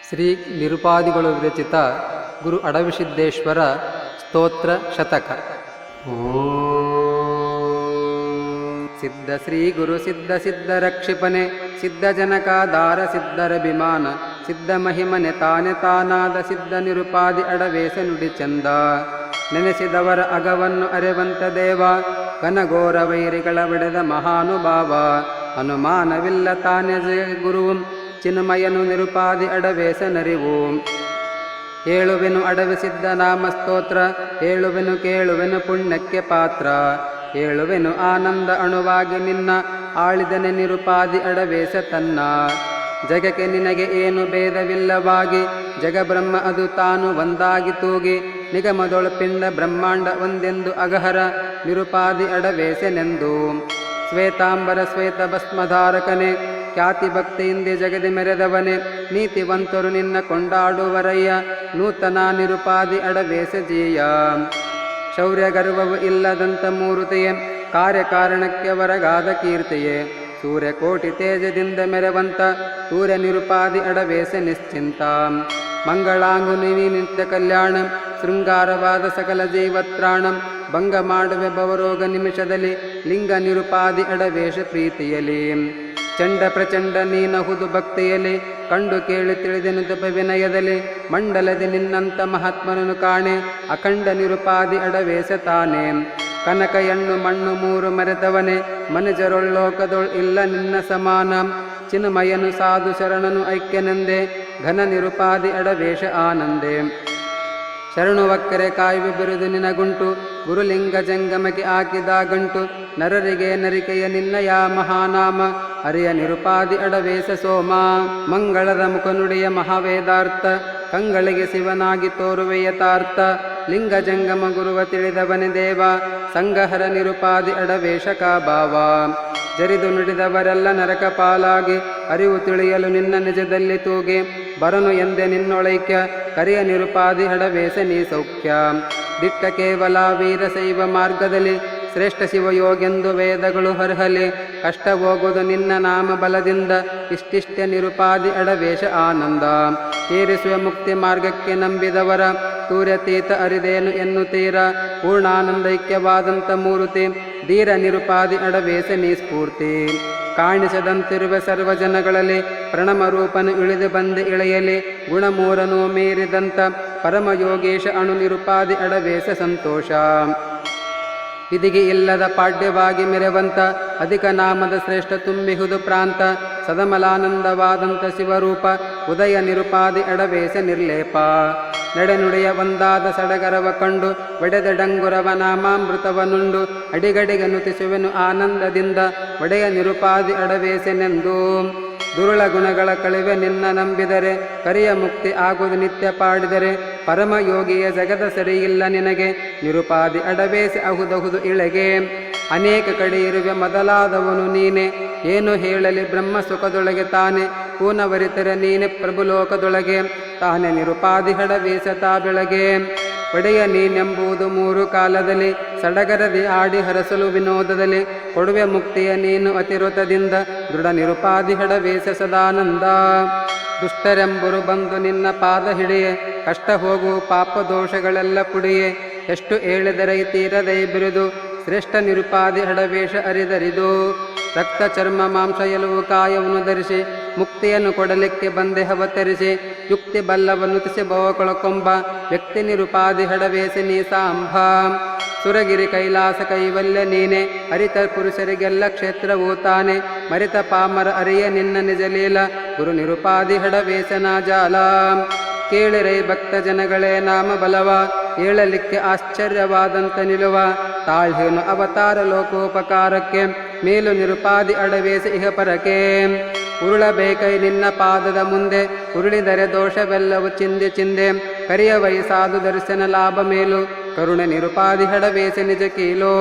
ಶ್ರೀ ನಿರುಪಾದಿಗಳು ವಿರಚಿತ ಗುರು ಅಡವಿಸಿದ್ದೇಶ್ವರ ಸ್ತೋತ್ರ ಶತಕ. ಸಿದ್ಧ ಶ್ರೀ ಗುರು ಸಿದ್ಧ ಸಿದ್ಧ ರಕ್ಷಿಪನೆ ಸಿದ್ಧ ಜನಕಾಧಾರ ಸಿದ್ಧರಭಿಮಾನ ಸಿದ್ಧ ಮಹಿಮನೆ ತಾನೆ ತಾನಾದ ಸಿದ್ಧ ನಿರುಪಾದಿ ಅಡವೇಸ ನುಡಿ ಚಂದ. ನೆನೆಸಿದವರ ಅಗವನ್ನು ಅರೆವಂತ ದೇವ ಕನಘೋರ ವೈರಿಗಳ ಬಿಡದ ಮಹಾನುಭಾವ. ಅನುಮಾನವಿಲ್ಲ ತಾನೆ ಗುರುವು ಚಿನ್ಮಯನು ನಿರುಪಾದಿ ಅಡವೇಸ ನರಿವು. ಹೇಳುವೆನು ಅಡವಿಸಿದ್ದ ನಾಮ ಸ್ತೋತ್ರ ಹೇಳುವೆನು ಕೇಳುವೆನು ಪುಣ್ಯಕ್ಕೆ ಪಾತ್ರ. ಹೇಳುವೆನು ಆನಂದ ಅಣುವಾಗಿ ನಿನ್ನ ಆಳಿದನೆ ನಿರುಪಾದಿ ಅಡವೇಸ ತನ್ನ. ಜಗಕ್ಕೆ ನಿನಗೆ ಏನು ಭೇದವಿಲ್ಲವಾಗಿ ಜಗಬ್ರಹ್ಮ ಅದು ತಾನು ಒಂದಾಗಿ ತೂಗಿ. ನಿಗಮದೊಳ ಪಿಂಡ ಬ್ರಹ್ಮಾಂಡ ಒಂದೆಂದು ಅಗಹರ ನಿರುಪಾದಿ ಅಡವೇಸನೆಂದು. ಶ್ವೇತಾಂಬರ ಶ್ವೇತ ಭಸ್ಮಧಾರಕನೆ ಖ್ಯಾತಿ ಭಕ್ತಿಯಿಂದೆ ಜಗದಿ ಮೆರೆದವನೆ. ನೀತಿವಂತರು ನಿನ್ನ ಕೊಂಡಾಡುವರಯ್ಯ ನೂತನ ನಿರುಪಾದಿ ಅಡವೇಸ ಜೀಯ. ಶೌರ್ಯ ಗರ್ವವು ಇಲ್ಲದಂತ ಮೂರುತೆಯೇ ಕಾರ್ಯಕಾರಣಕ್ಕೆ ವರಗಾದ ಕೀರ್ತಿಯೇ. ಸೂರ್ಯಕೋಟಿ ತೇಜದಿಂದ ಮೆರವಂತ ಸೂರ್ಯ ನಿರುಪಾದಿ ಅಡವೇಸ ನಿಶ್ಚಿಂತ. ಮಂಗಳಾಂಗು ನಿನಿ ನಿತ್ಯ ಕಲ್ಯಾಣ ಶೃಂಗಾರವಾದ ಸಕಲ ಜೀವತ್ರಾಣಂ. ಭಂಗ ಮಾಡುವೆ ಭವರೋಗ ನಿಮಿಷದಲ್ಲಿ ಲಿಂಗ ನಿರುಪಾದಿ ಅಡವೇಶ ಪ್ರೀತಿಯಲಿ. ಚಂಡ ಪ್ರಚಂಡ ನೀನಹುದು ಭಕ್ತಿಯಲಿ ಕಂಡು ಕೇಳಿ ತಿಳಿದೆನು ತಪ ವಿನಯದಲ್ಲಿ. ಮಂಡಲದಿ ನಿನ್ನಂತ ಮಹಾತ್ಮನನು ಕಾಣೆ ಅಖಂಡ ನಿರುಪಾದಿ ಅಡವೇಸ ತಾನೆ. ಕನಕ ಎಣ್ಣು ಮಣ್ಣು ಮೂರು ಮರೆತವನೆ ಮನುಜರೊಳ್ಳೋಕದೊಳ್ ಇಲ್ಲ ನಿನ್ನ ಸಮಾನ. ಚಿನ್ಮಯನು ಸಾಧು ಶರಣನು ಐಕ್ಯನೆಂದೆ ಘನ ನಿರುಪಾದಿ ಅಡವೇಶ ಆನಂದೆ. ಶರಣುವಕ್ಕರೆ ಕಾಯುವೆ ಬಿರುದು ನಿನಗುಂಟು ಗುರುಲಿಂಗ ಜಂಗಮಕ್ಕೆ ಹಾಕಿದ ಗಂಟು. ನರರಿಗೆ ನರಿಕೆಯ ನಿನ್ನಯ ಮಹಾನಾಮ ಅರಿಯ ನಿರುಪಾದಿ ಅಡವೇಸ ಸೋಮ. ಮಂಗಳದ ಮುಖನುಡಿಯ ಮಹಾವೇದಾರ್ಥ ಕಂಗಳಿಗೆ ಶಿವನಾಗಿ ತೋರುವೆ ಯಥಾರ್ಥ. ಲಿಂಗ ಜಂಗಮ ಗುರುವ ತಿಳಿದವನೆ ದೇವ ಸಂಗಹರ ನಿರುಪಾದಿ ಅಡವೇಶ ಕಾಭಾವ. ಜರಿದು ನುಡಿದವರೆಲ್ಲ ನರಕ ಪಾಲಾಗಿ ಅರಿವು ತಿಳಿಯಲು ನಿನ್ನ ನಿಜದಲ್ಲಿ ತೂಗೆ. ಬರನು ಎಂದೆ ನಿನ್ನೊಳೈಕ್ಯ ಕರಿಯ ನಿರುಪಾದಿ ಅಡವೇಸ ನೀ ಸೌಖ್ಯ. ದಿಟ್ಟ ಕೇವಲ ವೀರಶೈವ ಮಾರ್ಗದಲ್ಲಿ ಶ್ರೇಷ್ಠ ಶಿವಯೋಗೆಂದು ವೇದಗಳು ಹರ್ಹಲಿ. ಕಷ್ಟ ಹೋಗುವುದು ನಿನ್ನ ನಾಮ ಬಲದಿಂದ ಇಷ್ಟಿಷ್ಟ ನಿರುಪಾದಿ ಅಡವೇಶ ಆನಂದ. ಏರಿಸುವ ಮುಕ್ತಿ ಮಾರ್ಗಕ್ಕೆ ನಂಬಿದವರ ಸೂರ್ಯತೀತ ಅರಿದೇನು ಎನ್ನುತ್ತೀರ. ಪೂರ್ಣಾನಂದೈಕ್ಯವಾದಂಥ ಮೂರುತಿ ಧೀರ ನಿರುಪಾದಿ ಅಡವೇಸ ನೀ ಸ್ಫೂರ್ತಿ. ಕಾಣಿಸದಂತಿರುವ ಸರ್ವಜನಗಳಲ್ಲಿ ಪ್ರಣಮ ರೂಪನು ಇಳಿದು ಬಂದು ಇಳೆಯಲಿ. ಗುಣಮೂರನು ಮೀರಿದಂಥ ಪರಮಯೋಗೇಶ ಅಣು ನಿರುಪಾದಿ ಅಡವೇಸ ಸಂತೋಷ. ಇದಿಗೆ ಇಲ್ಲದ ಪಾಡ್ಯವಾಗಿ ಮೆರೆವಂತ ಅಧಿಕ ನಾಮದ ಶ್ರೇಷ್ಠ ತುಂಬಿಹುದು ಪ್ರಾಂತ. ಸದಮಲಾನಂದವಾದಂಥ ಶಿವರೂಪ ಉದಯ ನಿರುಪಾದಿ ಅಡವೇಸ ನಿರ್ಲೇಪ. ನಡೆನುಡಿಯ ಒಂದಾದ ಸಡಗರವ ಕಂಡು ಒಡೆದ ಡಂಗುರವ ನಾಮಾಮೃತವನುಂಡು. ಅಡಿಗಡಿಗೆ ನುತಿಸುವೆನು ಆನಂದದಿಂದ ಒಡೆಯ ನಿರುಪಾದಿ ಅಡವೇಸನೆಂದು. ದುರುಳ ಗುಣಗಳ ಕಳಿವೆ ನಿನ್ನ ನಂಬಿದರೆ ಕರಿಯ ಮುಕ್ತಿ ಆಗುವುದು ನಿತ್ಯ ಪಾಡಿದರೆ. ಪರಮಯೋಗಿಯ ಜಗದ ಸರಿಯಿಲ್ಲ ನಿನಗೆ ನಿರುಪಾದಿ ಅಡವೇಸ ಅಹುದಹುದು ಇಳೆಗೆ. ಅನೇಕ ಕಡೆ ಇರುವೆ ಮೊದಲಾದವನು ನೀನೆ ಏನು ಹೇಳಲಿ ಬ್ರಹ್ಮ ಸುಖದೊಳಗೆ ತಾನೆ. ಪೂನವರಿತರೆ ನೀನೆ ಪ್ರಭುಲೋಕದೊಳಗೆ ತಾನೆ ನಿರುಪಾದಿ ಅಡವೇಸ ತಾ ಬೆಳಗ್ಗೆ. ಒಡೆಯ ನೀನೆಂಬುದು ಮೂರು ಕಾಲದಲ್ಲಿ ಸಡಗರದಿ ಆಡಿ ಹರಸಲು ವಿನೋದದಲ್ಲಿ. ಕೊಡುವೆ ಮುಕ್ತಿಯ ನೀನು ಅತಿರುತದಿಂದ ದೃಢ ನಿರುಪಾದಿ ಅಡವೇಸ ಸದಾನಂದ. ದುಷ್ಟರೆಂಬರು ಬಂದು ನಿನ್ನ ಪಾದ ಹಿಡಿಯೆ ಕಷ್ಟ ಹೋಗು ಪಾಪ ದೋಷಗಳೆಲ್ಲ ಪುಡಿಯೆ. ಎಷ್ಟು ಹೇಳಿದರೆ ತೀರದೈ ಬಿರುದು ಶ್ರೇಷ್ಠ ನಿರುಪಾದಿ ಅಡವೇಶ ಅರಿದರಿದು. ರಕ್ತ ಚರ್ಮ ಮಾಂಸ ಎಲುವು ಕಾಯವನ್ನು ಧರಿಸಿ ಮುಕ್ತಿಯನ್ನು ಕೊಡಲಿಕ್ಕೆ ಬಂದೆ ಅವತರಿಸಿ. ಯುಕ್ತಿ ಬಲ್ಲವನ್ನು ತಿಸಿ ಕೊಂಬ ವ್ಯಕ್ತಿ ನಿರುಪಾದಿ ಅಡವೇಸ ನೀ ಸಾಂಬ. ಸುರಗಿರಿ ಕೈಲಾಸ ಕೈವಲ್ಯ ನೀನೆ ಅರಿತ ಪುರುಷರಿಗೆಲ್ಲ ಕ್ಷೇತ್ರವೂ ತಾನೆ. ಮರಿತ ಪಾಮರ ಅರಿಯ ನಿನ್ನ ನಿಜಲೀಲ ಗುರು ನಿರುಪಾದಿ ಅಡವೇಸನ ಜಾಲ. ಕೇಳಿರೈ ಭಕ್ತ ಜನಗಳೇ ನಾಮ ಬಲವ ಹೇಳಲಿಕ್ಕೆ ಆಶ್ಚರ್ಯವಾದಂಥ ನಿಲುವ. ತಾಳ್ಹೇನು ಅವತಾರ ಲೋಕೋಪಕಾರಕ್ಕೆ ಮೇಲು ನಿರುಪಾದಿ ಅಡವೇಸ ಇಹ ಪರಕೆ. ಉರುಳಬೇಕೈ ನಿನ್ನ ಪಾದದ ಮುಂದೆ ಉರುಳಿದರೆ ದೋಷವೆಲ್ಲವು ಚಿಂದೆ ಚಿಂದೆ. ಕರಿಯ ವಯಸ್ಸಾದು ದರ್ಶನ ಲಾಭ ಮೇಲು ಕರುಣೆ ನಿರುಪಾದಿ ಅಡವೇಸ ನಿಜ ಕೀಲೋ.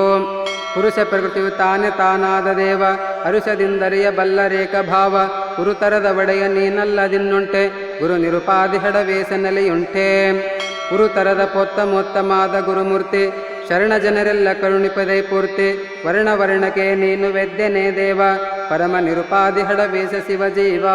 ಪುರುಷ ಪ್ರಕೃತಿಯು ತಾನೆ ತಾನಾದ ದೇವ ಅರುಷದಿಂದರಿಯ ಬಲ್ಲ ರೇಖ ಭಾವ. ಉರುತರದ ಒಡೆಯ ನೀನಲ್ಲದಿನ್ನುಂಟೆ ಗುರು ನಿರುಪಾದಿ ಅಡವೇಸ ನೆಲೆಯುಂಟೆ. ಉರುತರದ ಪೊತ್ತಮೋತ್ತಮಾದ ಗುರುಮೂರ್ತಿ ಶರಣ ಜನರೆಲ್ಲ ಕರುಣಿಪದೇ ಪೂರ್ತಿ. ವರ್ಣ ವರ್ಣಕ್ಕೆ ನೀನು ವೆದ್ದೆನೇ ದೇವ ಪರಮ ನಿರುಪಾದಿ ಹಡವೇಶ ಶಿವಜೀವ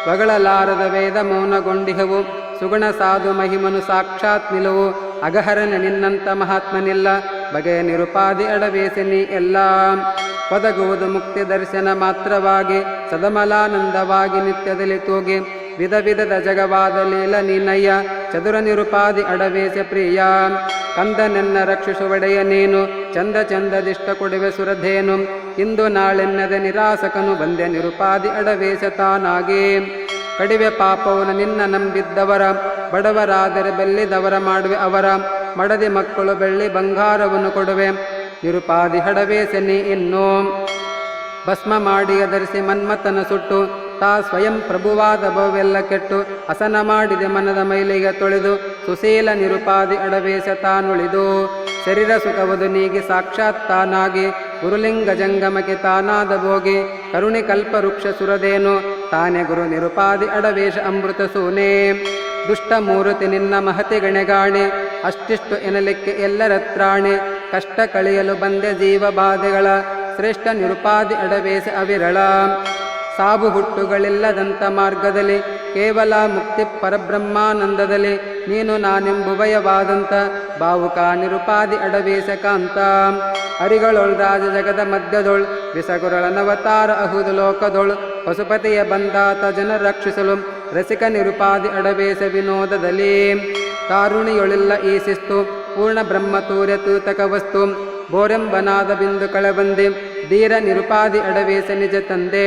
ಹೊಗಳಲಾರದ ವೇದ ಮೌನಗೊಂಡಿಹವು ಸುಗುಣ ಸಾಧು ಮಹಿಮನು ಸಾಕ್ಷಾತ್ ನಿಲುವು ಅಗಹರನ ನಿನ್ನಂತ ಮಹಾತ್ಮನಿಲ್ಲ ಬಗೆಯ ನಿರುಪಾದಿ ಅಡವೇಸೆ ನೀ ಎಲ್ಲ ಒದಗುವುದು ಮುಕ್ತಿ ದರ್ಶನ ಮಾತ್ರವಾಗಿ ಸದಮಲಾನಂದವಾಗಿ ನಿತ್ಯದಲ್ಲಿ ತೂಗಿ ವಿಧ ವಿಧದ ಜಗವಾದ ಲೀಲ ನೀನಯ್ಯ ಚದುರ ನಿರುಪಾದಿ ಅಡವೇಸೆ ಪ್ರಿಯ ಕಂದನೆನ್ನ ರಕ್ಷಿಸುವಡೆಯ ನೀನು ಚಂದ ಚಂದದಿಷ್ಟ ಕೊಡುವೆ ಸುರಧೇನು ಇಂದು ನಾಳೆನ್ನದೆ ನಿರಾಸಕನು ಬಂದೆ ನಿರುಪಾದಿ ಅಡವೇಶ ತಾನಾಗಿ ಕಡಿವೆ ಪಾಪವನ್ನು ನಿನ್ನ ನಂಬಿದ್ದವರ ಬಡವರಾದರೆ ಬೆಲ್ಲಿದವರ ಮಾಡುವೆ ಅವರ ಮಡದಿ ಮಕ್ಕಳು ಬೆಳ್ಳಿ ಬಂಗಾರವನ್ನು ಕೊಡುವೆ ನಿರುಪಾದಿ ಹಡವೇಸೆ ನೀ ಇನ್ನು ಭಸ್ಮ ಮಾಡಿಯ ಧರಿಸಿ ಮನ್ಮಥನ ಸುಟ್ಟು ತಾ ಸ್ವಯಂ ಪ್ರಭುವಾದ ಭವೆಲ್ಲ ಕೆಟ್ಟು ಹಸನ ಮಾಡಿದೆ ಮನದ ಮೈಲಿಗೆ ತೊಳೆದು ಸುಶೀಲ ನಿರುಪಾದಿ ಅಡವೇಶ ತಾನುಳಿದು ಶರೀರ ಸುಖವದು ನೀಗಿ ಸಾಕ್ಷಾತ್ ತಾನಾಗಿ ಗುರುಲಿಂಗ ಜಂಗಮಕ್ಕೆ ತಾನಾದ ಭೋಗಿ ಕರುಣಿ ಕಲ್ಪ ವೃಕ್ಷ ಸುರದೇನು ತಾನೇ ಗುರು ನಿರುಪಾದಿ ಅಡವೇಶ ಅಮೃತ ಸೂನೆ ದುಷ್ಟ ಮೂರುತಿ ನಿನ್ನ ಮಹತಿ ಗಣೆಗಾಣೆ ಅಷ್ಟಿಷ್ಟು ಎನಲಿಕ್ಕೆ ಎಲ್ಲರತ್ರಾಣೆ ಕಷ್ಟ ಕಳೆಯಲು ಬಂದೆ ಜೀವ ಬಾಧೆಗಳ ಶ್ರೇಷ್ಠ ನಿರುಪಾದಿ ಅಡವೇಶ ಅವಿರಳ ಸಾಬು ಹುಟ್ಟುಗಳಿಲ್ಲದಂಥ ಮಾರ್ಗದಲ್ಲಿ ಕೇವಲ ಮುಕ್ತಿ ಪರಬ್ರಹ್ಮಾನಂದದಲ್ಲಿ ನೀನು ನಾನೆಂಬುಭಯವಾದಂಥ ಭಾವುಕ ನಿರುಪಾದಿ ಅಡವೇಶ ಕಾಂತ ಹರಿಗಳೊಳ್ ರಾಜ ಜಗದ ಮಧ್ಯದೊಳ್ ವಿಸಗುರಳನವತಾರ ಅಹುದು ಲೋಕದೊಳ್ ಪಶುಪತಿಯ ಬಂದಾತ ಜನ ರಕ್ಷಿಸಲು ರಸಿಕ ನಿರುಪಾದಿ ಅಡವೇಶ ವಿನೋದದಲ್ಲಿ ಕಾರುಣಿಯೊಳಿಲ್ಲ ಈ ಶಿಸ್ತು ಪೂರ್ಣ ಬ್ರಹ್ಮತೂರ್ಯ ತೂತಕ ವಸ್ತು ಬೋರೆಂಬನಾದ ಬಿಂದು ಕಳಬಂದೆ ಧೀರ ನಿರುಪಾದಿ ಅಡವೇಶ ನಿಜ ತಂದೆ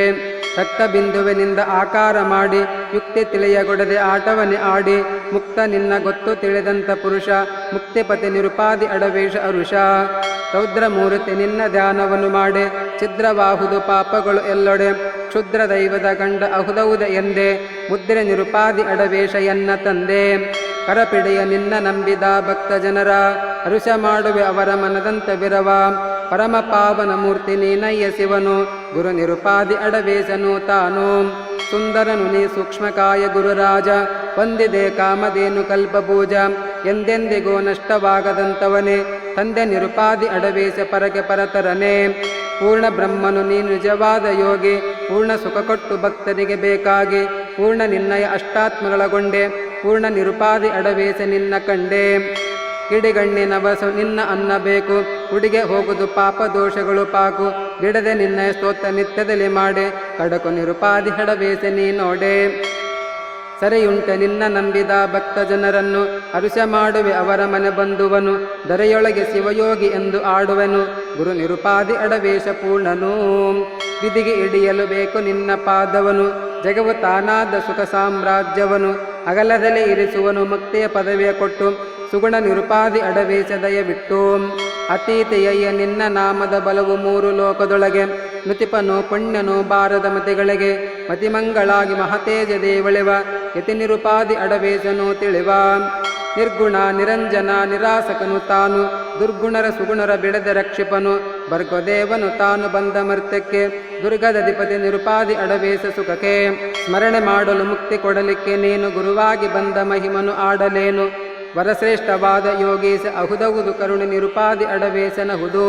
ರಕ್ತ ಬಿಂದುವಿನಿಂದ ಆಕಾರ ಮಾಡಿ ಯುಕ್ತಿ ತಿಳಿಯಗೊಡದೆ ಆಟವನ್ನೇ ಆಡಿ ಮುಕ್ತ ನಿನ್ನ ಗೊತ್ತು ತಿಳಿದಂಥ ಪುರುಷ ಮುಕ್ತಿಪತಿ ನಿರುಪಾದಿ ಅಡವೇಶ ಅರುಷ ರೌದ್ರ ಮೂರ್ತಿ ನಿನ್ನ ಧ್ಯಾನವನ್ನು ಮಾಡೆ ಛಿದ್ರವಾಹುದು ಪಾಪಗಳು ಎಲ್ಲೊಡೆ ಕ್ಷುದ್ರ ದೈವದ ಗಂಡ ಅಹುದೌದ ಎಂದೇ ಮುದ್ರೆ ನಿರುಪಾದಿ ಅಡವೇಶ ಎನ್ನ ತಂದೆ ಕರಪಿಡೆಯ ನಿನ್ನ ನಂಬಿದ ಭಕ್ತ ಜನರ ಹರುಷ ಮಾಡುವೆ ಅವರ ಮನದಂತ ಬಿರವ ಪರಮ ಪಾವನ ಮೂರ್ತಿ ನೀನಯ್ಯ ಶಿವನು ಗುರು ನಿರುಪಾದಿ ಅಡವೇಶನು ತಾನು ಸುಂದರನು ನೀ ಸೂಕ್ಷ್ಮಕಾಯ ಗುರುರಾಜ ಹೊಂದಿದೆ ಕಾಮಧೇನು ಕಲ್ಪಭೂಜ ಎಂದೆಂದಿಗೂ ನಷ್ಟವಾಗದಂಥವನೇ ತಂದೆ ನಿರುಪಾದಿ ಅಡವೇಶ ಪರಗೆ ಪರತರನೇ ಪೂರ್ಣ ಬ್ರಹ್ಮನು ನೀನು ನಿಜವಾದ ಯೋಗಿ ಪೂರ್ಣ ಸುಖ ಕೊಟ್ಟು ಭಕ್ತರಿಗೆ ಬೇಕಾಗಿ ಪೂರ್ಣ ನಿನ್ನಯ ಅಷ್ಟಾತ್ಮಗಳಗೊಂಡೆ ಪೂರ್ಣ ನಿರುಪಾದಿ ಅಡವೇಶ ನಿನ್ನ ಕಂಡೆ ಕಿಡಿಗಣ್ಣಿನ ಬಸು ನಿನ್ನ ಅನ್ನಬೇಕು ಹುಡಿಗೆ ಹೋಗುದು ಪಾಪ ದೋಷಗಳು ಪಾಕು ಬಿಡದೆ ನಿನ್ನ ಸ್ತೋತ್ರ ನಿತ್ಯದಲ್ಲಿ ಮಾಡೆ ಕಡಕು ನಿರುಪಾದಿ ಹಡವೇಶ ನೀ ನೋಡೆ ಸರಿಯುಂಟೆ ನಿನ್ನ ನಂಬಿದ ಭಕ್ತ ಜನರನ್ನು ಹರುಷ ಮಾಡುವೆ ಅವರ ಮನೆ ಬಂಧುವನು ದರೆಯೊಳಗೆ ಶಿವಯೋಗಿ ಎಂದು ಆಡುವೆನು ಗುರು ನಿರುಪಾದಿ ಅಡವೇಶ ಪೂರ್ಣನು ವಿಧಿಗೆ ಹಿಡಿಯಲು ಬೇಕು ನಿನ್ನ ಪಾದವನು ಜಗವು ತಾನಾದ ಸುಖ ಸಾಮ್ರಾಜ್ಯವನು ಅಗಲದಲ್ಲಿ ಇರಿಸುವನು ಮುಕ್ತಿಯ ಪದವಿಯ ಕೊಟ್ಟು ಸುಗುಣ ನಿರುಪಾದಿ ಅಡವೇಶ ದಯವಿಟ್ಟು ಅತೀತೆಯಯ್ಯ ನಿನ್ನ ನಾಮದ ಬಲವು ಮೂರು ಲೋಕದೊಳಗೆ ನುತಿಪನು ಪುಣ್ಯನು ಬಾರದ ಮತಿಗಳಿಗೆ ಮತಿಮಂಗಳಾಗಿ ಮಹತೇಜ ದೇವಳೆವ ಯತಿ ನಿರುಪಾದಿ ಅಡವೇಶನು ತಿಳಿವ ನಿರ್ಗುಣ ನಿರಂಜನ ನಿರಾಸಕನು ತಾನು ದುರ್ಗುಣರ ಸುಗುಣರ ಬಿಡದೆ ರಕ್ಷಿಪನು ಭರ್ಗದೇವನು ತಾನು ಬಂದ ಮರ್ತ್ಯಕ್ಕೆ ದುರ್ಗದಧಿಪತಿ ನಿರುಪಾದಿ ಅಡವೇಶ ಸುಖಕ್ಕೆ ಸ್ಮರಣೆ ಮಾಡಲು ಮುಕ್ತಿ ಕೊಡಲಿಕ್ಕೆ ನೀನು ಗುರುವಾಗಿ ಬಂದ ಮಹಿಮನು ಆಡಲೇನು ವರಶ್ರೇಷ್ಠವಾದ ಯೋಗೀಶ ಅಹುದವುದು ಕರುಣೆ ನಿರುಪಾದಿ ಅಡವೇಶನಹುದು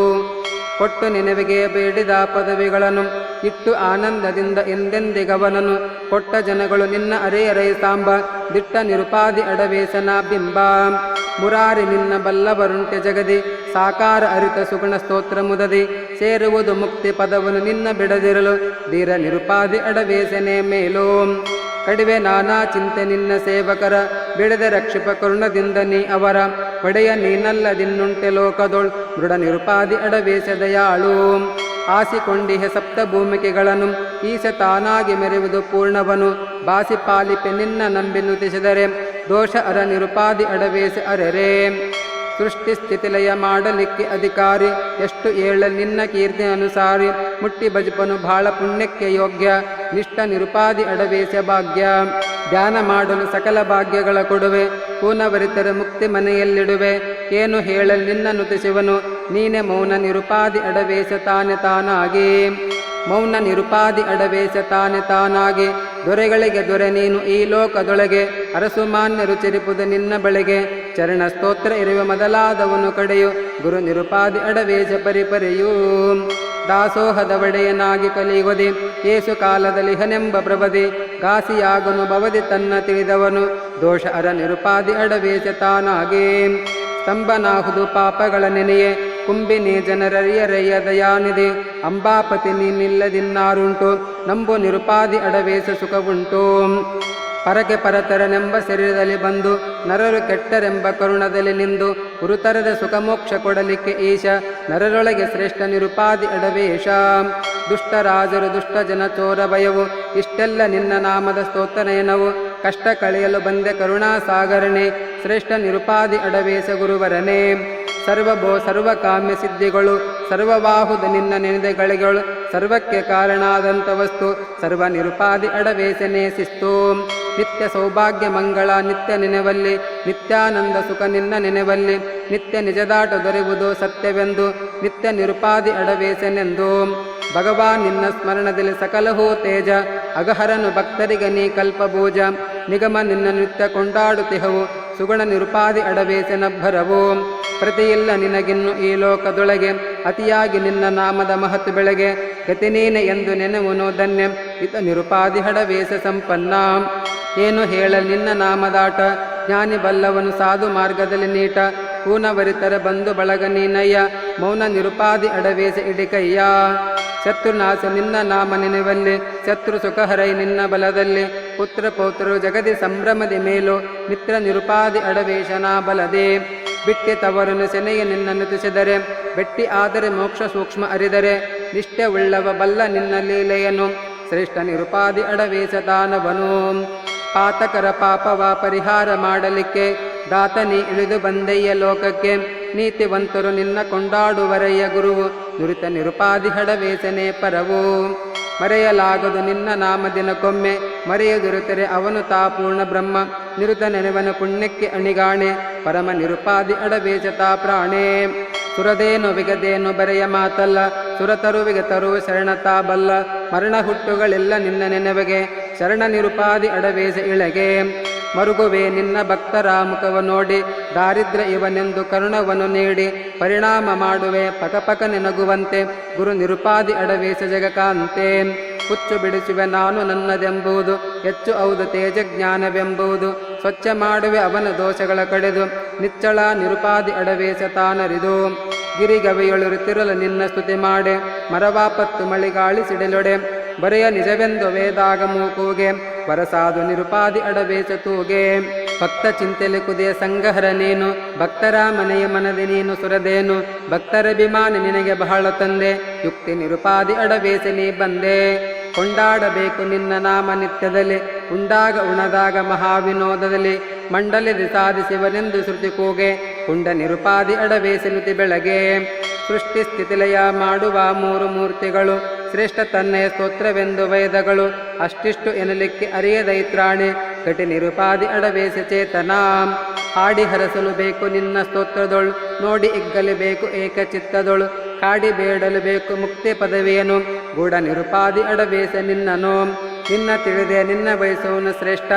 ಕೊಟ್ಟು ನಿನವಿಗೆ ಬೇಡಿದ ಪದವಿಗಳನ್ನು ಇಟ್ಟು ಆನಂದದಿಂದ ಎಂದೆಂದಿಗವನನು ಕೊಟ್ಟ ಜನಗಳು ನಿನ್ನ ಅರೆಯರೈ ಸಾಂಬ ದಿಟ್ಟ ನಿರುಪಾದಿ ಅಡವೇಶನ ಬಿಂಬ ಮುರಾರಿ ನಿನ್ನ ಬಲ್ಲವರುಂಟೆ ಜಗದಿ ಸಾಕಾರ ಅರಿತ ಸುಗುಣ ಸ್ತೋತ್ರ ಮುದದಿ ಸೇರುವುದು ಮುಕ್ತಿ ಪದವನ್ನು ನಿನ್ನ ಬಿಡದಿರಲು ಧೀರ ನಿರುಪಾದಿ ಅಡವೇಶನೇ ಮೇಲೋ ಕಡಿವೆ ನಾನಾ ಚಿಂತೆ ನಿನ್ನ ಸೇವಕರ ಬಿಡದೆ ರಕ್ಷಿಪ ಕರುಣದಿಂದ ನೀ ಅವರ ಒಡೆಯ ನೀನಲ್ಲದಿನ್ನುಂಟೆ ಲೋಕದೊಳ್ ದೃಢ ನಿರುಪಾದಿ ಅಡವೇಶ ದಯಾಳು ಆಸಿಕೊಂಡಿಹೆ ಸಪ್ತ ಭೂಮಿಕೆಗಳನ್ನು ಈಶ ತಾನಾಗಿ ಮೆರೆಯುವುದು ಪೂರ್ಣವನು ಬಾಸಿ ಪಾಲಿಪೆ ನಿನ್ನ ನಂಬಿ ನುತಿಸಿದರೆ ದೋಷ ಅರ ನಿರುಪಾದಿ ಅಡವೇಶ ಅರೆರೆ ಸೃಷ್ಟಿ ಸ್ಥಿತಿಲಯ ಮಾಡಲಿಕ್ಕೆ ಅಧಿಕಾರಿ ಎಷ್ಟು ಏಳ ನಿನ್ನ ಕೀರ್ತಿ ಅನುಸಾರಿ ಮುಟ್ಟಿ ಭಜಪನು ಬಹಳ ಪುಣ್ಯಕ್ಕೆ ಯೋಗ್ಯ ನಿಷ್ಠ ನಿರುಪಾದಿ ಅಡವೇಶ ಭಾಗ್ಯ ಧ್ಯಾನ ಮಾಡಲು ಸಕಲ ಭಾಗ್ಯಗಳ ಕೊಡುವೆ ಪೂನವರಿತರ ಮುಕ್ತಿ ಮನೆಯಲ್ಲಿಡುವೆ ಏನು ಹೇಳಲು ನಿನ್ನ ನುತಿಸುವನು ನೀನೆ ಮೌನ ನಿರುಪಾದಿ ಅಡವೇಶ ತಾನೆ ತಾನಾಗಿ ಮೌನ ನಿರುಪಾದಿ ಅಡವೇಶ ತಾನೆ ತಾನಾಗಿ ದೊರೆಗಳಿಗೆ ದೊರೆ ನೀನು ಈ ಲೋಕದೊಳಗೆ ಅರಸು ಮಾನ್ಯರು ಚಿರಿಪುದು ನಿನ್ನ ಬಳಿಗೆ ಚರಣ ಸ್ತೋತ್ರ ಇರುವ ಮೊದಲಾದವನು ಕಡೆಯು ಗುರು ನಿರುಪಾದಿ ಅಡವೇಶ ಪರಿಪರಿಯೂ ದಾಸೋಹದ ಒಡೆಯನಾಗಿ ಕಲಿಯುವುದೇ ಏಸು ಕಾಲದಲ್ಲಿ ಹನೆಂಬ ಪ್ರಭದೆ ಘಾಸಿಯಾಗನು ಭವದಿ ತನ್ನ ತಿಳಿದವನು ದೋಷ ಅರ ನಿರುಪಾದಿ ಅಡವೇಶ ತಾನಾಗೇ ಸ್ತಂಭನಾಹುದು ಪಾಪಗಳ ನೆನೆಯೇ ಕುಂಬಿನಿ ಜನರರಿಯರೆಯ ದಯಾನಿದೆ ಅಂಬಾಪತಿ ನೀನಿಲ್ಲದಿನ್ನಾರುಂಟು ನಂಬು ನಿರುಪಾದಿ ಅಡವೇಶ ಸುಖವುಂಟು ಪರಕೆ ಪರತರನೆಂಬ ಶರೀರದಲ್ಲಿ ಬಂದು ನರರು ಕೆಟ್ಟರೆಂಬ ಕರುಣದಲ್ಲಿ ನಿಂದು ಗುರುತರದ ಸುಖಮೋಕ್ಷ ಕೊಡಲಿಕ್ಕೆ ಈಶ ನರರೊಳಗೆ ಶ್ರೇಷ್ಠ ನಿರುಪಾದಿ ಅಡವೇಶ ದುಷ್ಟರಾಜರು ದುಷ್ಟ ಜನ ಚೋರ ಭಯವು ಇಷ್ಟೆಲ್ಲ ನಿನ್ನ ನಾಮದ ಸ್ತೋತ್ರನಯನವು ಕಷ್ಟ ಕಳೆಯಲು ಬಂದೆ ಕರುಣಾಸಾಗರನೆ ಶ್ರೇಷ್ಠ ನಿರುಪಾದಿ ಅಡವೇಶ ಗುರುವರನೇ ಸರ್ವಕಾಮ್ಯ ಸಿದ್ಧಿಗಳು ಸರ್ವವಾಹುದ ನಿನ್ನ ನೆನೆದೆಗಳಿಗಳು ಸರ್ವಕ್ಕೆ ಕಾರಣಾದಂಥ ವಸ್ತು ಸರ್ವ ನಿರುಪಾದಿ ಅಡವೇಶನೇ ಶಿಸ್ತು ನಿತ್ಯ ಸೌಭಾಗ್ಯ ಮಂಗಳ ನಿತ್ಯ ನೆನೆವಲ್ಲಿ ನಿತ್ಯಾನಂದ ಸುಖ ನಿನ್ನ ನೆನೆವಲ್ಲಿ ನಿತ್ಯ ನಿಜದಾಟ ದೊರೆಯುವುದು ಸತ್ಯವೆಂದು ನಿತ್ಯ ನಿರುಪಾದಿ ಅಡವೇಶನೆಂದು ಭಗವಾನ್ ನಿನ್ನ ಸ್ಮರಣದಲ್ಲಿ ಸಕಲಹೋ ತೇಜ ಅಗಹರನು ಭಕ್ತರಿಗೆ ನೀ ಕಲ್ಪಭೂಜ ನಿಗಮ ನಿನ್ನ ನಿತ್ಯ ಕೊಂಡಾಡುತ್ತಿಹವು ಸುಗುಣ ನಿರುಪಾದಿ ಅಡವೇಶನಬ್ಬರವು ಪ್ರತಿಯಿಲ್ಲ ನಿನಗಿನ್ನು ಈ ಲೋಕದೊಳಗೆ ಅತಿಯಾಗಿ ನಿನ್ನ ನಾಮದ ಮಹತ್ ಬೆಳಗ್ಗೆ ಗತಿನೀನೆ ಎಂದು ನೆನೆವುನು ಧನ್ಯ ಇತ ನಿರುಪಾದಿ ಅಡವೇಶ ಸಂಪನ್ನ ಏನು ಹೇಳ ನಿನ್ನ ನಾಮದಾಟ ಜ್ಞಾನಿ ಬಲ್ಲವನು ಸಾಧು ಮಾರ್ಗದಲ್ಲಿ ನೀಟ ಪೂನವರಿತರ ಬಂಧು ಬಳಗ ನೀನಯ್ಯ ಮೌನ ನಿರುಪಾದಿ ಅಡವೇಶ ಇಡಿಕಯ್ಯ ಶತ್ರುನಾಶ ನಿನ್ನ ನಾಮ ನೆನೆವಲ್ಲಿ ಶತ್ರು ಸುಖಹರೈ ನಿನ್ನ ಬಲದಲ್ಲಿ ಪುತ್ರ ಪೌತ್ರರು ಜಗದಿ ಸಂಭ್ರಮದಿ ಮೇಲು ಮಿತ್ರ ನಿರುಪಾದಿ ಅಡವೇಶನ ಬಲದೆ ಬಿಟ್ಟಿ ತವರನ್ನು ಸೆನೆಯ ನಿನ್ನನ್ನು ತುಸಿದರೆ ಬೆಟ್ಟಿ ಆದರೆ ಮೋಕ್ಷ ಸೂಕ್ಷ್ಮ ಅರಿದರೆ ನಿಷ್ಠೆ ಉಳ್ಳವ ಬಲ್ಲ ನಿನ್ನ ಲೀಲೆಯನು ಶ್ರೇಷ್ಠ ನಿರುಪಾದಿ ಅಡವೇಶ ತಾನವನು ಪಾತಕರ ಪಾಪವ ಪರಿಹಾರ ಮಾಡಲಿಕ್ಕೆ ದಾತನಿ ಇಳಿದು ಬಂದೆಯ ಲೋಕಕ್ಕೆ ನೀತಿವಂತರು ನಿನ್ನ ಕೊಂಡಾಡುವರಯ್ಯ ಗುರುವು ನುರಿತ ನಿರುಪಾದಿ ಅಡವೇಶನೇ ಪರವು ಮರೆಯಲಾಗದು ನಿನ್ನ ನಾಮ ದಿನಕ್ಕೊಮ್ಮೆ ಮರೆಯದಿರುತ್ತರೆ ಅವನು ತಾ ಪೂರ್ಣ ಬ್ರಹ್ಮ ನಿರುತ ನೆನೆವನ ಪುಣ್ಯಕ್ಕೆ ಅಣಿಗಾಣೆ ಪರಮ ನಿರುಪಾದಿ ಅಡವೇಶ ತಾ ಪ್ರಾಣೇ ಸುರದೇನು ವಿಗದೇನು ಬರೆಯ ಮಾತಲ್ಲ ಸುರತರು ವಿಗತರು ಶರಣತಾ ಬಲ್ಲ ಮರಣ ಹುಟ್ಟುಗಳೆಲ್ಲ ನಿನ್ನ ನೆನೆವೆಗೆ ಶರಣ ನಿರುಪಾದಿ ಅಡವೇಶ ಇಳೆಗೆ ಮರುಗುವೆ ನಿನ್ನ ಭಕ್ತರ ಮುಖವ ನೋಡಿ ದಾರಿದ್ರ್ಯ ಇವನೆಂದು ಕರುಣವನ್ನು ನೀಡಿ ಪರಿಣಾಮ ಮಾಡುವೆ ಪಕಪಕ ನೆನಗುವಂತೆ ಗುರು ನಿರುಪಾದಿ ಅಡವೇಶ ಜಗಕಾಂತೆ ಹುಚ್ಚು ಬಿಡಿಸುವೆ ನಾನು ನನ್ನದೆಂಬುದು ಹೆಚ್ಚು ಹೌದು ತೇಜ ಜ್ಞಾನವೆಂಬುದು ಸ್ವಚ್ಛ ಮಾಡುವೆ ಅವನ ದೋಷಗಳ ಕಡೆದು ನಿಚ್ಚಳ ನಿರುಪಾದಿ ಅಡವೇಶ ತಾನರಿದು ಗಿರಿಗವಿಯೊಳಿರುತ್ತಿರಲು ನಿನ್ನ ಸ್ತುತಿ ಮಾಡೆ ಮರವಾಪತ್ತು ಮಳಿಗಾಳಿ ಸಿಡಿಲೊಡೆ ಬರೆಯ ನಿಜವೆಂದು ವೇದಾಗ ಮೂಕುಗೆ ವರಸಾದು ನಿರುಪಾದಿ ಅಡವೇಶ ತೂಗೆ ಭಕ್ತ ಚಿಂತೆಲೆ ಕುದಿಯ ಸಂಗಹರ ನೀನು ಭಕ್ತರ ಮನೆಯ ಮನದಿ ನೀನು ಸುರದೇನು ಭಕ್ತರಭಿಮಾನ ನಿನಗೆ ಬಹಳ ತಂದೆ ಯುಕ್ತಿ ನಿರುಪಾದಿ ಅಡವೇಶ ನೀ ಬಂದೆ ಕೊಂಡಾಡಬೇಕು ನಿನ್ನ ನಾಮ ನಿತ್ಯದಲ್ಲಿ ಉಂಡಾಗ ಉಣದಾಗ ಮಹಾವಿನೋದದಲ್ಲಿ ಮಂಡಲದಿ ಸಾಧಿಸುವನೆಂದು ಶ್ರುತಿ ಕೂಗೆ ಕುಂಡ ನಿರುಪಾದಿ ಅಡವೇಶ ನುತಿ ಬೆಳಗ್ಗೆ ಸೃಷ್ಟಿ ಸ್ಥಿತಿಲಯ ಮಾಡುವ ಮೂರು ಮೂರ್ತಿಗಳು ಶ್ರೇಷ್ಠ ತನ್ನಯ ಸ್ತೋತ್ರವೆಂದು ವೇದಗಳು ಅಷ್ಟಿಷ್ಟು ಎನ್ನಲಿಕ್ಕೆ ಅರಿಯದೈತ್ರಾಣೆ ಘಟಿ ನಿರುಪಾದಿ ಅಡವೇಶ ಚೇತನ ಹಾಡಿ ಹರಸಲು ಬೇಕು ನಿನ್ನ ಸ್ತೋತ್ರದೊಳು ನೋಡಿ ಇಗ್ಗಲಿಬೇಕು ಏಕಚಿತ್ತದೊಳು ಕಾಡಿ ಬೇಡಲು ಬೇಕು ಮುಕ್ತಿ ಪದವಿಯನು ಗೂಢ ನಿರುಪಾದಿ ಅಡವೇಶ ನಿನ್ನನು ನಿನ್ನ ತಿಳಿದೆ ನಿನ್ನ ಬಯಸುವನು ಶ್ರೇಷ್ಠ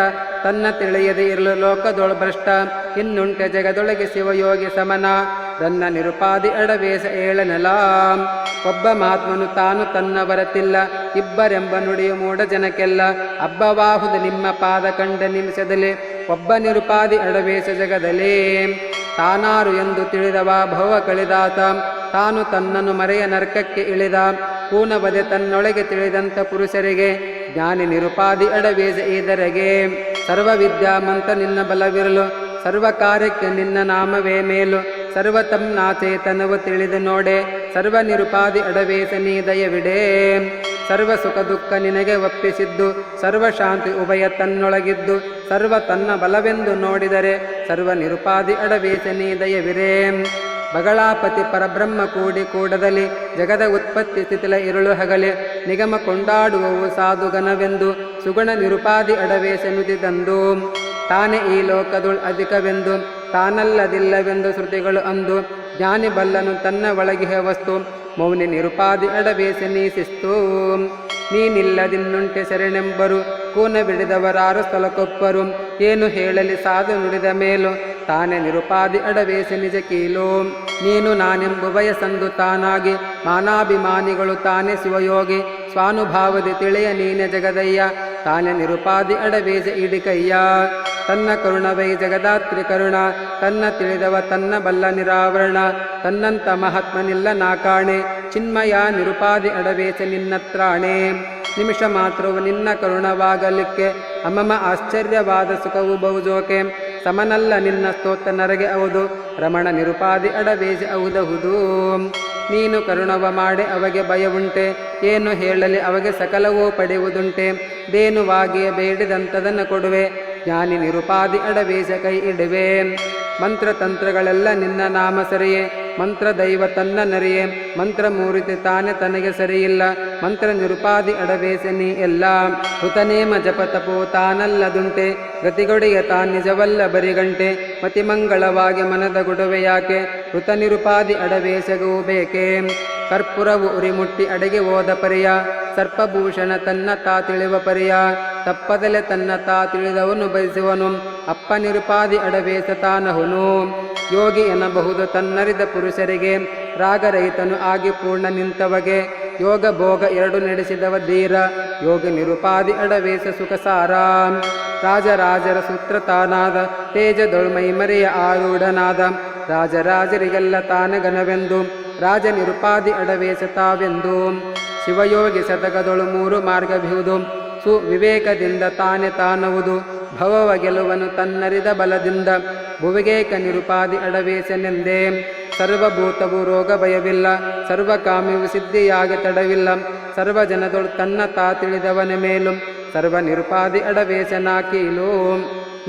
ತನ್ನ ತಿಳಿಯದೆ ಇರಲು ಲೋಕದೊಳು ಭ್ರಷ್ಟ ಇನ್ನುಂಟೆ ಜಗದೊಳಗೆ ಶಿವಯೋಗಿ ಸಮನ ತನ್ನ ನಿರುಪಾದಿ ಅಡವೇಶ ಏಳನಲ ಒಬ್ಬ ಮಹಾತ್ಮನು ತಾನು ತನ್ನ ಬರತಿಲ್ಲ ಇಬ್ಬರೆಂಬ ನುಡಿಯು ಮೂಢ ಜನಕ್ಕೆಲ್ಲ ಹಬ್ಬವಾಹುದು ನಿಮ್ಮ ಪಾದ ಕಂಡ ನಿಮಿಷದಲ್ಲಿ ಒಬ್ಬ ನಿರುಪಾದಿ ಅಡವೇಶ ಜಗದಲ್ಲಿ ತಾನಾರು ಎಂದು ತಿಳಿದವ ಭವ ಕಳಿದಾತ ತಾನು ತನ್ನನ್ನು ಮರೆಯ ನರ್ಕಕ್ಕೆ ಇಳಿದ ಪೂನವದೆ ತನ್ನೊಳಗೆ ತಿಳಿದಂಥ ಪುರುಷರಿಗೆ ಜ್ಞಾನಿ ನಿರುಪಾದಿ ಅಡವೇಶ ಈದರೆಗೆ ಸರ್ವ ವಿದ್ಯಾಮಂತ ನಿನ್ನ ಬಲವಿರಲು ಸರ್ವ ಕಾರ್ಯಕ್ಕೆ ನಿನ್ನ ನಾಮವೇ ಮೇಲು ಸರ್ವತಮ್ನಾಚೇತನವು ತಿಳಿದು ನೋಡೆ ಸರ್ವ ನಿರುಪಾದಿ ಅಡವೇಶ ನೀ ದಯವಿಡೆ ಸರ್ವ ಸುಖ ದುಃಖ ನಿನಗೆ ಒಪ್ಪಿಸಿದ್ದು ಸರ್ವ ಶಾಂತಿ ಉಭಯ ತನ್ನೊಳಗಿದ್ದು ಸರ್ವ ತನ್ನ ಬಲವೆಂದು ನೋಡಿದರೆ ಸರ್ವ ನಿರುಪಾದಿ ಅಡವೇಶ ನೀ ದಯವಿರೇ ಬಗಳಾಪತಿ ಪರಬ್ರಹ್ಮ ಕೂಡದಲ್ಲಿ ಜಗದ ಉತ್ಪತ್ತಿ ಸ್ಥಿತಿಲ ಇರುಳು ಹಗಲೆ ನಿಗಮ ಕೊಂಡಾಡುವವು ಸಾಧುಗಣವೆಂದು ಸುಗುಣ ನಿರುಪಾದಿ ಅಡವೇಶ ನುತಿದಂದು ತಾನೇ ಈ ಲೋಕದುಳ್ ಅಧಿಕವೆಂದು ತಾನಲ್ಲದಿಲ್ಲವೆಂದು ಶ್ರುತಿಗಳು ಅಂದು ಜ್ಞಾನಿ ಬಲ್ಲನು ತನ್ನ ಒಳಗಿಹ ವಸ್ತು ಮೌನಿ ನಿರುಪಾದಿ ಅಡವೇಶ ನೀ ಶಿಸ್ತು ನೀನಿಲ್ಲದಿನ್ನುಂಟೆ ಶರಣೆಂಬರು ಪೂನ ಬಿಡಿದವರಾರು ಸ್ಥಳಕ್ಕೊಪ್ಪರು ಏನು ಹೇಳಲಿ ಸಾಧು ನುಡಿದ ಮೇಲು ತಾನೇ ನಿರುಪಾದಿ ಅಡವೇಸಿ ನಿಜ ಕೀಲು ನೀನು ನಾನೆಂಬುವಯ ಸಂದು ತಾನಾಗಿ ಮಾನಾಭಿಮಾನಿಗಳು ತಾನೇ ಶಿವಯೋಗಿ ಸ್ವಾನುಭಾವದಿ ತಿಳಿಯ ನೀನೆ ಜಗದಯ್ಯ ತಾನೇ ನಿರುಪಾದಿ ಅಡವೇಜ ಇಡಿಕಯ್ಯ ತನ್ನ ಕರುಣವೈ ಜಗದಾತ್ರಿ ಕರುಣ ತನ್ನ ತಿಳಿದವ ತನ್ನ ಬಲ್ಲ ನಿರಾವರಣ ತನ್ನಂತ ಮಹಾತ್ಮನಿಲ್ಲ ನಾಕಾಣೆ ಚಿನ್ಮಯ ನಿರುಪಾದಿ ಅಡವೇಚ ನಿನ್ನತ್ರಾಣೆ ನಿಮಿಷ ಮಾತ್ರವು ನಿನ್ನ ಕರುಣವಾಗಲಿಕ್ಕೆ ಅಮಮ ಆಶ್ಚರ್ಯವಾದ ಸುಖವು ಬಹುಜೋಕೆ ಸಮನಲ್ಲ ನಿನ್ನ ಸ್ತೋತ್ರ ನರಗೆ ಹೌದು ರಮಣ ನಿರುಪಾದಿ ಅಡವೇಜ ಹೌದಹುದು ನೀನು ಕರುಣವ ಮಾಡೆ ಅವಗೆ ಭಯವುಂಟೆ ಏನು ಹೇಳಲಿ ಅವಗೆ ಸಕಲವೂ ಪಡೆಯುವುದುಂಟೆ ದೇನುವಾಗಿಯೇ ಬೇಡಿದಂಥದನ್ನು ಕೊಡುವೆ ಜ್ಞಾನಿ ನಿರುಪಾದಿ ಅಡವೇಶ ಕೈ ಇಡುವೆ ಮಂತ್ರತಂತ್ರಗಳೆಲ್ಲ ನಿನ್ನ ನಾಮ ಸರಿಯೇ ಮಂತ್ರ ದೈವ ತನ್ನ ನರಿಯೇ ಮಂತ್ರ ಮೂರ್ತಿ ತಾನೆ ತನಗೆ ಸರಿಯಿಲ್ಲ ಮಂತ್ರ ನಿರುಪಾದಿ ಅಡವೇಶ ನೀ ಎಲ್ಲ ಹುತನೇಮ ಜಪತಪೋ ತಾನಲ್ಲದುಂಟೆ ಗತಿಗೊಡೆಯ ತಾ ನಿಜವಲ್ಲ ಬರಿಗಂಟೆ ಮತಿಮಂಗಳವಾಗಿ ಮನದ ಗುಡುವೆ ಯಾಕೆ ಹುತ ನಿರುಪಾದಿ ಅಡವೇಶಗೂ ಬೇಕೆ ಕರ್ಪೂರವು ಉರಿಮುಟ್ಟಿ ಅಡೆಗೆ ಹೋದ ಪರಿಯ ಸರ್ಪಭೂಷಣ ತನ್ನ ತಾ ತಿಳಿವ ಪರಿಯ ತಪ್ಪದಲೆ ತನ್ನ ತಾ ತಿಳಿದವನು ಬಯಸುವನು ಅಪ್ಪ ನಿರುಪಾದಿ ಅಡವೇಶ ತಾನಹುನು ಯೋಗಿ ಎನ್ನಬಹುದು ತನ್ನರಿದ ಪುರುಷರಿಗೆ ರಾಗರಹಿತನು ಆಗಿ ಪೂರ್ಣ ನಿಂತವಗೆ ಯೋಗ ಭೋಗ ಎರಡು ನಡೆಸಿದವ ಧೀರ ಯೋಗಿ ನಿರುಪಾದಿ ಅಡವೇಶ ಸುಖಸಾರ ರಾಜರಾಜರ ಸೂತ್ರತಾನಾದ ತೇಜದೊಳು ಮೈಮರೆಯ ಆರೂಢನಾದ ರಾಜರಾಜರಿಗೆಲ್ಲ ತಾನಗನವೆಂದು ರಾಜ ನಿರುಪಾದಿ ಅಡವೇಶ ತಾವೆಂದು ಶಿವಯೋಗಿ ಶತಕದೊಳು ಮೂರು ಮಾರ್ಗವಿಹುದು ಸುವಿವೇಕದಿಂದ ತಾನೆ ತಾನವುದು ಭವವ ಗೆಲುವನು ತನ್ನರಿದ ಬಲದಿಂದ ಭುವಿಗೇಕ ನಿರುಪಾದಿ ಅಡವೇಶನೆಂದೇ ಸರ್ವಭೂತವು ರೋಗ ಭಯವಿಲ್ಲ ಸರ್ವಕಾಮ್ಯವು ಸಿದ್ಧಿಯಾಗಿ ತಡವಿಲ್ಲ ಸರ್ವಜನದೊಳು ತನ್ನ ತಾ ತಿಳಿದವನ ಮೇಲು ಸರ್ವ ನಿರುಪಾದಿ ಅಡವೇಶನಾಕೀಲು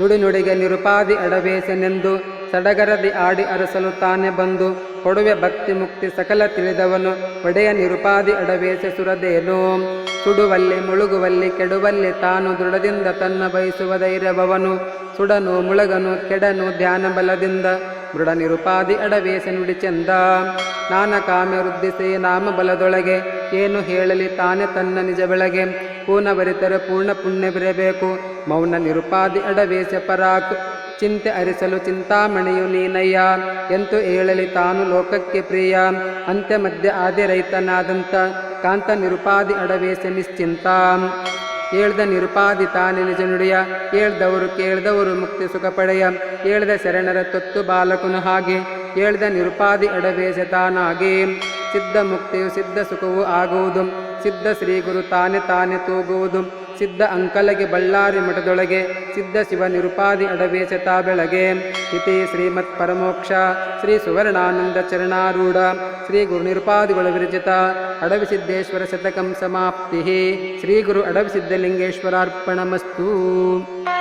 ನುಡಿ ನುಡಿಗೆ ನಿರುಪಾದಿ ಅಡವೇಶನೆಂದು ಸಡಗರದಿ ಆಡಿ ಅರಸಲು ತಾನೆ ಬಂದು ಕೊಡುವೆ ಭಕ್ತಿ ಮುಕ್ತಿ ಸಕಲ ತಿಳಿದವನು ಒಡೆಯ ನಿರುಪಾದಿ ಅಡವೇಶ ಸುರದೇನು ಸುಡುವಲ್ಲಿ ಮುಳುಗುವಲ್ಲಿ ಕೆಡುವಲ್ಲಿ ತಾನು ದೃಢದಿಂದ ತನ್ನ ಬಯಸುವ ಧೈರ್ಯವವನು ಸುಡನು ಮುಳಗನು ಕೆಡನು ಧ್ಯಾನ ಬಲದಿಂದ ದೃಢ ನಿರುಪಾದಿ ಅಡವೇಶ ನುಡಿ ಚಂದ ನಾನ ಕಾಮ್ಯ ವೃದ್ಧಿಸಿ ನಾಮ ಬಲದೊಳಗೆ ಏನು ಹೇಳಲಿ ತಾನೆ ತನ್ನ ನಿಜ ಬೆಳಗ್ಗೆ ಪೂರ್ಣವರಿತರೆ ಪೂರ್ಣ ಪುಣ್ಯವಿರಬೇಕು ಮೌನ ನಿರುಪಾದಿ ಅಡವೇಶ ಪರಾಕ್ ಚಿಂತೆ ಅರಿಸಲು ಚಿಂತಾಮಣಿಯು ನೀನಯ್ಯ ಎಂತು ಹೇಳಲಿ ತಾನು ಲೋಕಕ್ಕೆ ಪ್ರಿಯ ಅಂತ್ಯ ಮಧ್ಯ ಆದಿ ರೈತನಾದಂಥ ಕಾಂತ ನಿರುಪಾದಿ ಅಡವೇಶ ನಿಶ್ಚಿಂತ ಹೇಳ್ದ ನಿರುಪಾದಿ ತಾನೆ ನಿಜ ನುಡಿಯ ಹೇಳ್ದವರು ಕೇಳ್ದವರು ಮುಕ್ತಿ ಸುಖ ಪಡೆಯ ಹೇಳ್ದ ಶರಣರ ತೊತ್ತು ಬಾಲಕನು ಹಾಗೆ ಹೇಳ್ದ ನಿರುಪಾದಿ ಅಡವೇಶ ತಾನಾಗಿ ಸಿದ್ಧ ಮುಕ್ತಿಯು ಸಿದ್ಧ ಸುಖವೂ ಆಗುವುದು ಸಿದ್ಧ ಶ್ರೀಗುರು ತಾನೆ ತಾನೆ ತೂಗುವುದು ಸಿದ್ಧ ಅಂಕಲಗೆ ಬಳ್ಳಾರಿ ಮಠದೊಳಗೆ ಸಿದ್ಧ ಶಿವ ನಿರುಪಾದಿ ಅಡವೇಶ ತಾ ಬೆಳಗೆ ಇತಿ ಶ್ರೀಮತ್ ಪರಮೋಕ್ಷ ಶ್ರೀ ಸುವರ್ಣಾನಂದ ಚರಣಾರೂಢ ಶ್ರೀ ಗುರು ನಿರುಪಾದಿಗಳು ವಿರಚಿತ ಅಡವಿಸಿದ್ದೇಶ್ವರ ಶತಕಂ ಸಮಾಪ್ತಿ ಶ್ರೀ ಗುರು ಅಡವಿಸಿದ್ದಲಿಂಗೇಶ್ವರಾರ್ಪಣಮಸ್ತು.